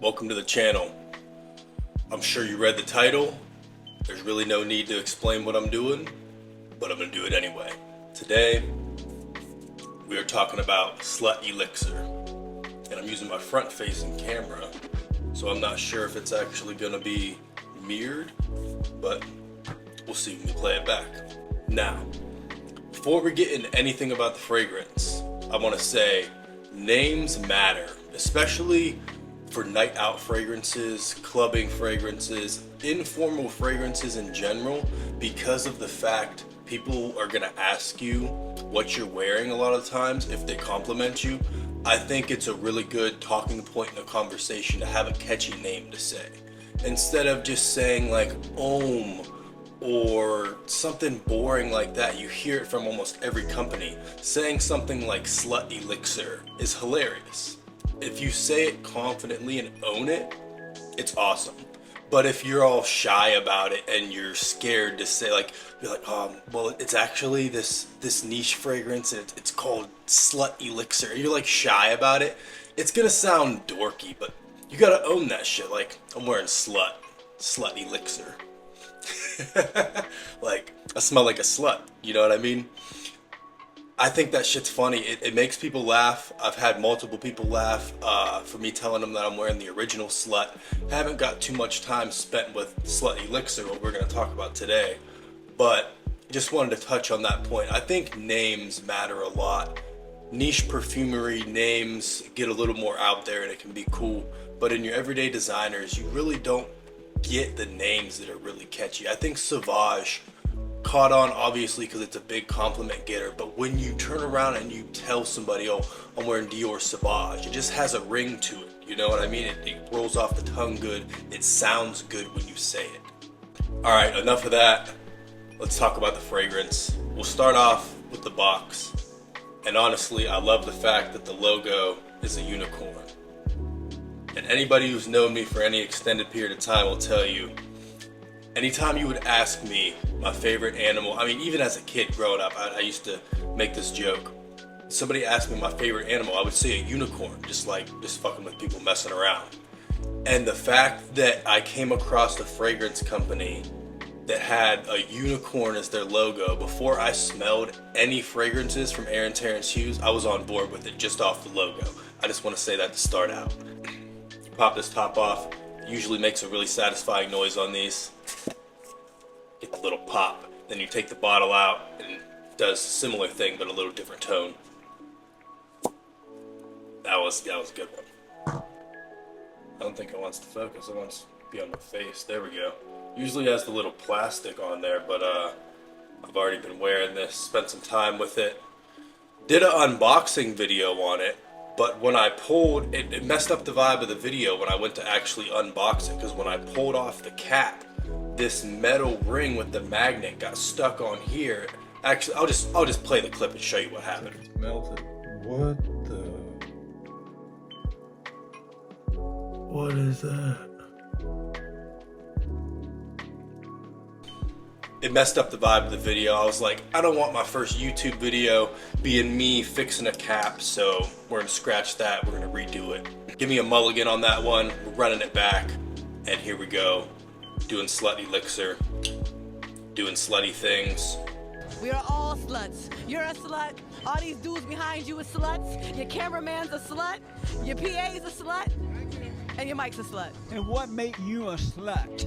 Welcome to the channel. I'm sure you read the title. There's really no need to explain what I'm doing, but I'm gonna do it anyway. Today, we are talking about Slut Elixir. And I'm using my front-facing camera, so I'm not sure if it's actually gonna be mirrored, but we'll see when we play it back. Now, before we get into anything about the fragrance, I wanna say names matter, especially for night out fragrances, clubbing fragrances, informal fragrances in general, because of the fact people are gonna ask you what you're wearing a lot of times if they compliment you. I think it's a really good talking point in a conversation to have a catchy name to say. Instead of just saying like Ohm or something boring like that. You hear it from almost every company. Saying something like Slut Elixir is hilarious. If you say it confidently and own it, it's awesome. But if you're all shy about it and you're scared to say, like, you're like, well, it's actually this niche fragrance and it's called Slut Elixir. You're like shy about it. It's gonna sound dorky, but you gotta own that shit. Like, I'm wearing Slut Elixir. Like, I smell like a slut. You know what I mean? I think that shit's funny. It makes people laugh. I've had multiple people laugh for me telling them that I'm wearing the original Slut. Haven't got too much time spent with Slut Elixir, what we're going to talk about today. But just wanted to touch on that point. I think names matter a lot. Niche perfumery names get a little more out there and it can be cool. But in your everyday designers, you really don't get the names that are really catchy. I think Sauvage caught on obviously because it's a big compliment getter, but when you turn around and you tell somebody, oh, I'm wearing Dior Sauvage, it just has a ring to it. You know what I mean? It rolls off the tongue good. It sounds good when you say it. All right, enough of that. Let's talk about the fragrance. We'll start off with the box. And honestly, I love the fact that the logo is a unicorn. And anybody who's known me for any extended period of time will tell you, anytime you would ask me my favorite animal, I mean, even as a kid growing up, I used to make this joke. Somebody asked me my favorite animal, I would say a unicorn, just fucking with people messing around. And the fact that I came across a fragrance company that had a unicorn as their logo before I smelled any fragrances from Aaron Terrence Hughes, I was on board with it just off the logo. I just want to say that to start out. Pop this top off. Usually makes a really satisfying noise on these. Get the little pop. Then you take the bottle out and it does a similar thing but a little different tone. That was a good one. I don't think it wants to focus. It wants to be on the face. There we go. Usually has the little plastic on there, but I've already been wearing this. Spent some time with it. Did an unboxing video on it. But when I pulled, it messed up the vibe of the video when I went to actually unbox it, because when I pulled off the cap, this metal ring with the magnet got stuck on here. Actually, I'll just play the clip and show you what happened. It's melted. What the? What is that? It messed up the vibe of the video. I was like, I don't want my first YouTube video being me fixing a cap, so we're gonna scratch that, we're gonna redo it. Give me a mulligan on that one, we're running it back, and here we go. Doing Slut Elixir, doing slutty things. We are all sluts. You're a slut. All these dudes behind you are sluts. Your cameraman's a slut. Your PA's a slut. And your mic's a slut. And what made you a slut?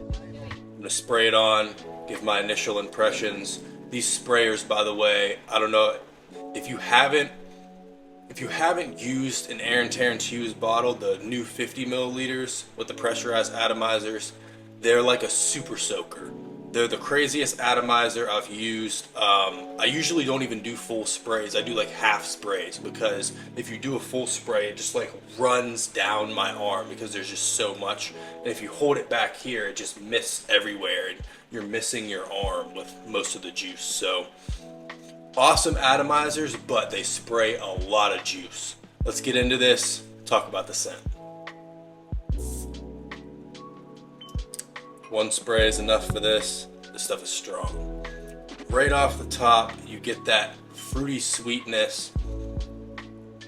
I'm gonna spray it on, give my initial impressions. These sprayers, by the way, I don't know if you haven't used an Aaron Terrence Hughes bottle, the new 50 milliliters with the pressurized atomizers, they're like a super soaker. They're the craziest atomizer I've used. I usually don't even do full sprays. I do like half sprays, because if you do a full spray, it just like runs down my arm because there's just so much. And if you hold it back here, it just mists everywhere and you're missing your arm with most of the juice. So awesome atomizers, but they spray a lot of juice. Let's get into this, talk about the scent. One spray is enough for this. This stuff is strong. Right off the top, you get that fruity sweetness,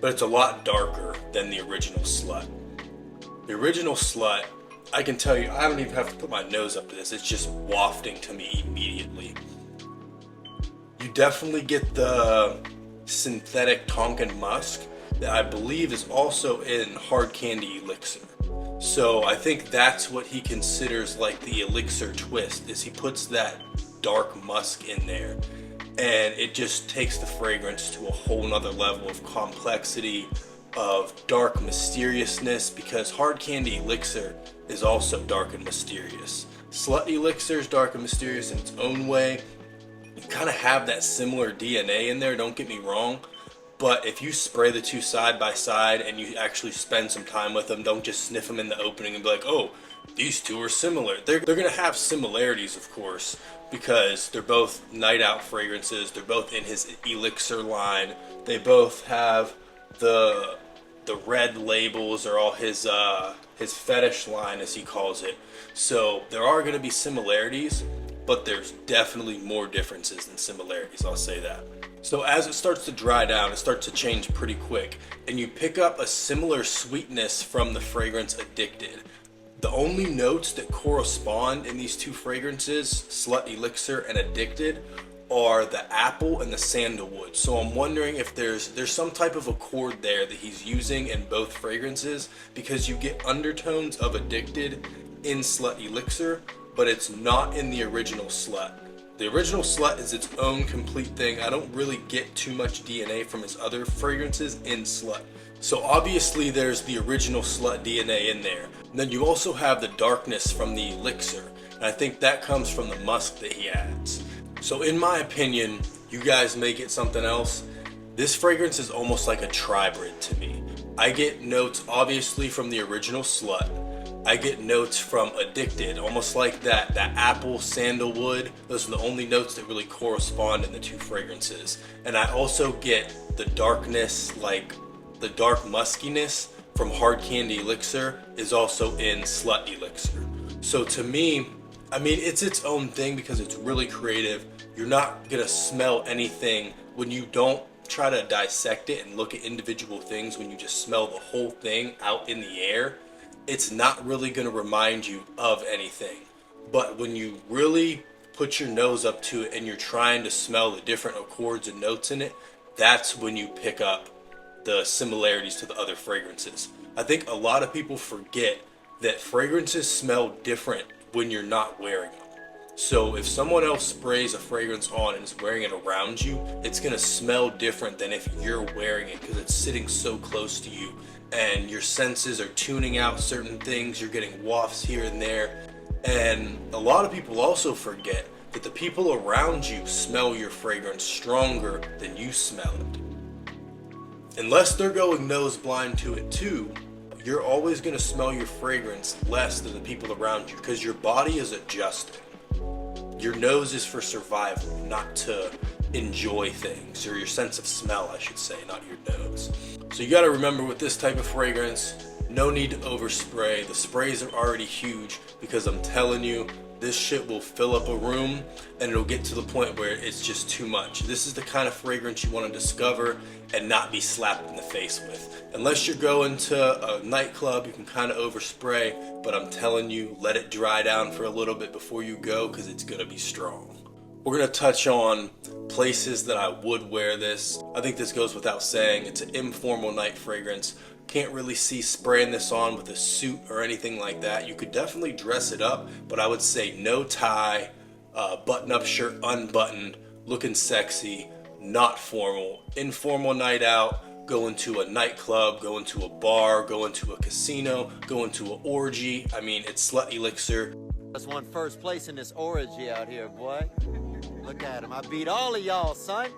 but it's a lot darker than the original Slut. The original Slut, I can tell you, I don't even have to put my nose up to this. It's just wafting to me immediately. You definitely get the synthetic Tonkin musk that I believe is also in Hard Candy Elixir. So I think that's what he considers like the Elixir twist, is he puts that dark musk in there, and it just takes the fragrance to a whole nother level of complexity, of dark mysteriousness, because Hard Candy Elixir is also dark and mysterious. Slut Elixir is dark and mysterious in its own way. You kind of have that similar DNA in there, don't get me wrong, but if you spray the two side by side and you actually spend some time with them, don't just sniff them in the opening and be like, oh, these two are similar. They're going to have similarities, of course, because they're both night out fragrances. They're both in his Elixir line. They both have the red labels, are all his fetish line, as he calls it. So there are going to be similarities, but there's definitely more differences than similarities, I'll say that. So as it starts to dry down, it starts to change pretty quick, and you pick up a similar sweetness from the fragrance Addicted. The only notes that correspond in these two fragrances, Slut Elixir and Addicted, are the apple and the sandalwood. So I'm wondering if there's some type of accord there that he's using in both fragrances, because you get undertones of Addicted in Slut Elixir, but it's not in the original Slut. The original Slut is its own complete thing. I don't really get too much DNA from his other fragrances in Slut. So obviously there's the original Slut DNA in there. And then you also have the darkness from the Elixir, and I think that comes from the musk that he adds. So in my opinion, you guys may get something else. This fragrance is almost like a tribrid to me. I get notes obviously from the original Slut. I get notes from Addicted, almost like that apple, sandalwood. Those are the only notes that really correspond in the two fragrances. And I also get the darkness, like the dark muskiness from Hard Candy Elixir is also in Slut Elixir. So to me, I mean, it's its own thing because it's really creative. You're not gonna smell anything when you don't try to dissect it and look at individual things. When you just smell the whole thing out in the air, it's not really going to remind you of anything. But when you really put your nose up to it and you're trying to smell the different accords and notes in it, that's when you pick up the similarities to the other fragrances. I think a lot of people forget that fragrances smell different when you're not wearing them. So if someone else sprays a fragrance on and is wearing it around you, it's going to smell different than if you're wearing it, because it's sitting so close to you and your senses are tuning out certain things. You're getting wafts here and there. And a lot of people also forget that the people around you smell your fragrance stronger than you smell it. Unless they're going nose blind to it too, you're always going to smell your fragrance less than the people around you, because your body is adjusting. Your nose is for survival, not to enjoy things, or your sense of smell, I should say, not your nose. So you got to remember, with this type of fragrance, no need to overspray. The sprays are already huge, because I'm telling you, this shit will fill up a room and it'll get to the point where it's just too much. This is the kind of fragrance you want to discover and not be slapped in the face with. Unless you're going to a nightclub, you can kind of overspray, but I'm telling you, let it dry down for a little bit before you go, because it's going to be strong. We're going to touch on places that I would wear this. I think this goes without saying. It's an informal night fragrance. Can't really see spraying this on with a suit or anything like that. You could definitely dress it up, but I would say no tie, button-up shirt unbuttoned, looking sexy, not formal. Informal night out, going to a nightclub, going to a bar, going to a casino, going to an orgy. I mean, it's Slut Elixir. Just won first place in this orgy out here, boy. Look at him. I beat all of y'all, son.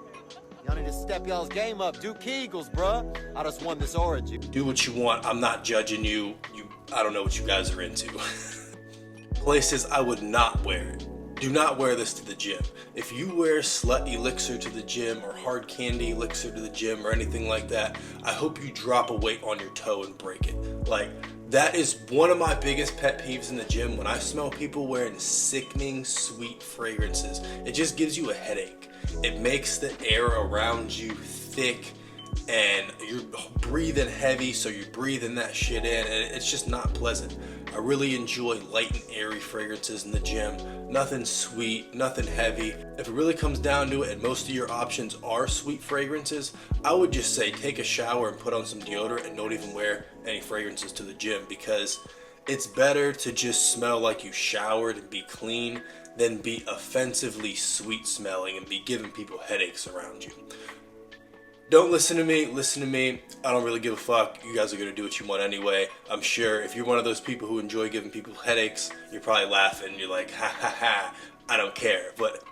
Y'all need to step y'all's game up. Do Kegels, bruh. I just won this orgy. Do what you want. I'm not judging you. I don't know what you guys are into. Places I would not wear it. Do not wear this to the gym. If you wear Slut Elixir to the gym, or Hard Candy Elixir to the gym, or anything like that, I hope you drop a weight on your toe and break it. Like, that is one of my biggest pet peeves in the gym, when I smell people wearing sickening sweet fragrances. It just gives you a headache. It makes the air around you thick and you're breathing heavy, so you're breathing that shit in, and it's just not pleasant. I really enjoy light and airy fragrances in the gym. Nothing sweet, nothing heavy. If it really comes down to it and most of your options are sweet fragrances, I would just say take a shower and put on some deodorant and don't even wear any fragrances to the gym, because it's better to just smell like you showered and be clean than be offensively sweet smelling and be giving people headaches around you. Don't listen to me, listen to me. I don't really give a fuck. You guys are gonna do what you want anyway. I'm sure if you're one of those people who enjoy giving people headaches, you're probably laughing. You're like, ha ha ha, I don't care. But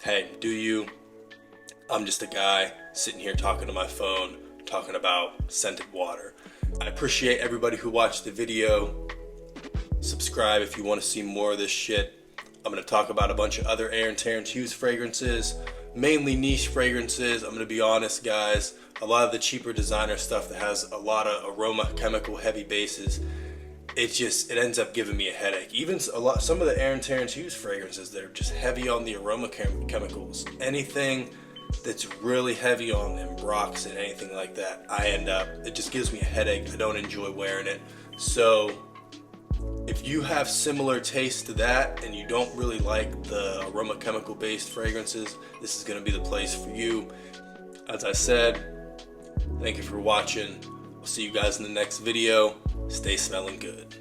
hey, do you? I'm just a guy sitting here talking to my phone, talking about scented water. I appreciate everybody who watched the video. Subscribe if you want to see more of this shit. I'm going to talk about a bunch of other Aaron Terrence Hughes fragrances, mainly niche fragrances. I'm going to be honest, guys. A lot of the cheaper designer stuff that has a lot of aroma chemical heavy bases, it ends up giving me a headache. Even some of the Aaron Terrence Hughes fragrances that are just heavy on the aroma chemicals. Anything that's really heavy on them, Brox and anything like that, it just gives me a headache. I don't enjoy wearing it. So if you have similar taste to that and you don't really like the aroma chemical based fragrances, this is going to be the place for you. As I said, thank you for watching. I'll see you guys in the next video. Stay smelling good.